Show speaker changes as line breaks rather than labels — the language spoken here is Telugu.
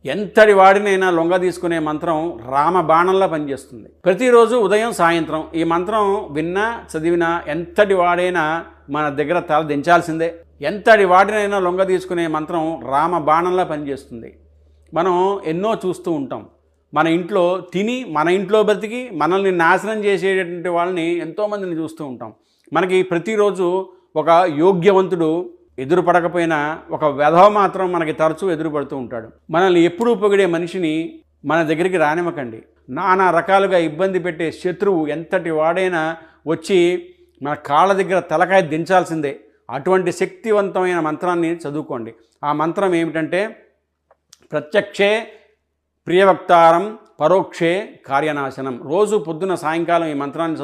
ఎంతటి వాడినైనా లొంగ తీసుకునే మంత్రం రామబాణంలా పనిచేస్తుంది. ప్రతిరోజు ఉదయం సాయంత్రం ఈ మంత్రం విన్నా చదివినా ఎంతటి వాడైనా మన దగ్గర తల దించాల్సిందే. ఎంతటి వాడినైనా లొంగ తీసుకునే మంత్రం రామబాణంలా పనిచేస్తుంది. మనం ఎన్నో చూస్తూ ఉంటాం. మన ఇంట్లో తిని మన ఇంట్లో బ్రతికి మనల్ని నాశనం చేసేటటువంటి వాళ్ళని ఎంతోమందిని చూస్తూ ఉంటాం. మనకి ప్రతిరోజు ఒక యోగ్యవంతుడు ఎదురుపడకపోయినా ఒక వెధవ మాత్రం మనకి తరచూ ఎదురుపడుతూ ఉంటాడు. మనల్ని ఎప్పుడూ పొగిడే మనిషిని మన దగ్గరికి రానివ్వకండి. నానా రకాలుగా ఇబ్బంది పెట్టే శత్రువు ఎంతటి వాడైనా వచ్చి మన కాళ్ళ దగ్గర తలకాయ దించాల్సిందే. అటువంటి శక్తివంతమైన మంత్రాన్ని చదువుకోండి. ఆ మంత్రం ఏమిటంటే ప్రత్యక్షే ప్రియవక్తారం పరోక్షే కార్యనాశనం. రోజు పొద్దున సాయంకాలం ఈ మంత్రాన్ని